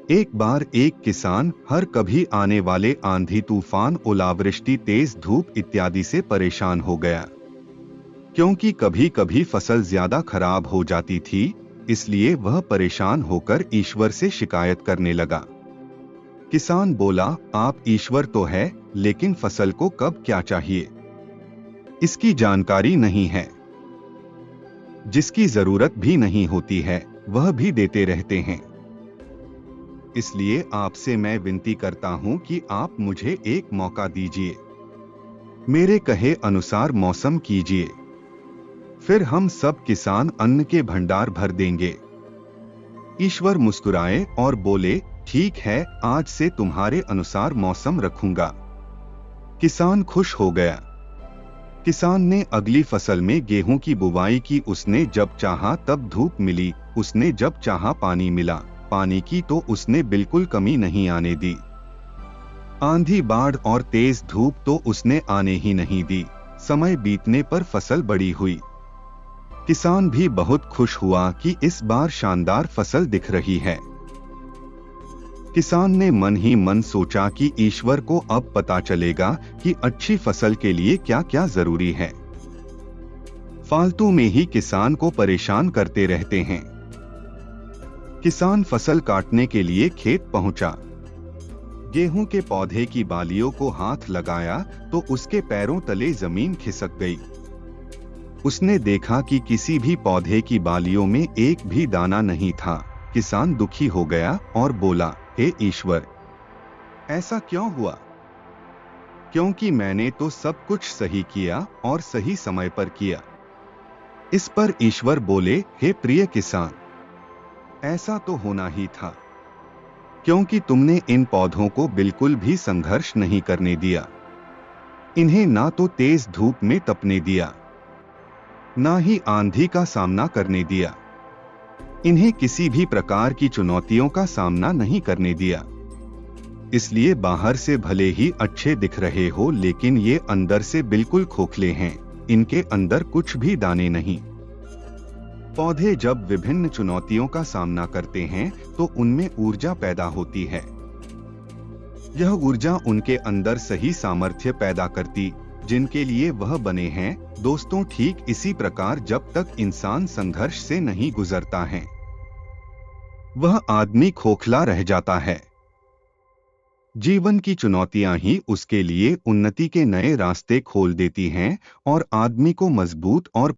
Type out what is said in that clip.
एक बार एक किसान हर कभी आने वाले आंधी तूफान, ओलावृष्टि, तेज धूप इत्यादि से परेशान हो गया। क्योंकि कभी कभी फसल ज्यादा खराब हो जाती थी, इसलिए वह परेशान होकर ईश्वर से शिकायत करने लगा। किसान बोला, आप ईश्वर तो है, लेकिन फसल को कब क्या चाहिए, इसकी जानकारी नहीं है। जिसकी जरूरत भी नहीं होती है, वह भी देते रहते हैं। इसलिए आपसे मैं विनती करता हूं कि आप मुझे एक मौका दीजिए, मेरे कहे अनुसार मौसम कीजिए, फिर हम सब किसान अन्न के भंडार भर देंगे। ईश्वर मुस्कुराए और बोले, ठीक है, आज से तुम्हारे अनुसार मौसम रखूंगा। किसान खुश हो गया। किसान ने अगली फसल में गेहूं की बुवाई की। उसने जब चाहा तब धूप मिली, उसने जब चाहा पानी मिला। पानी की तो उसने बिल्कुल कमी नहीं आने दी। आंधी, बाढ़ और तेज धूप तो उसने आने ही नहीं दी। समय बीतने पर फसल बड़ी हुई। किसान भी बहुत खुश हुआ कि इस बार शानदार फसल दिख रही है। किसान ने मन ही मन सोचा कि ईश्वर को अब पता चलेगा कि अच्छी फसल के लिए क्या क्या जरूरी है। फालतू में ही किसान को परेशान करते रहते हैं। किसान फसल काटने के लिए खेत पहुंचा। गेहूं के पौधे की बालियों को हाथ लगाया तो उसके पैरों तले जमीन खिसक गई। उसने देखा कि किसी भी पौधे की बालियों में एक भी दाना नहीं था। किसान दुखी हो गया और बोला, हे ईश्वर, ऐसा क्यों हुआ? क्योंकि मैंने तो सब कुछ सही किया और सही समय पर किया। इस पर ईश्वर बोले, हे प्रिय किसान, ऐसा तो होना ही था, क्योंकि तुमने इन पौधों को बिल्कुल भी संघर्ष नहीं करने दिया। इन्हें ना तो तेज धूप में तपने दिया, ना ही आंधी का सामना करने दिया। इन्हें किसी भी प्रकार की चुनौतियों का सामना नहीं करने दिया। इसलिए बाहर से भले ही अच्छे दिख रहे हो, लेकिन ये अंदर से बिल्कुल खोखले हैं। इनके अंदर कुछ भी दाने नहीं। पौधे जब विभिन्न चुनौतियों का सामना करते हैं तो उनमें ऊर्जा पैदा होती है। यह ऊर्जा उनके अंदर सही सामर्थ्य पैदा करती, जिनके लिए वह बने हैं। दोस्तों, ठीक इसी प्रकार जब तक इंसान संघर्ष से नहीं गुजरता है, वह आदमी खोखला रह जाता है। जीवन की चुनौतियां ही उसके लिए उन्नति के नए रास्ते खोल देती हैं और आदमी को मजबूत और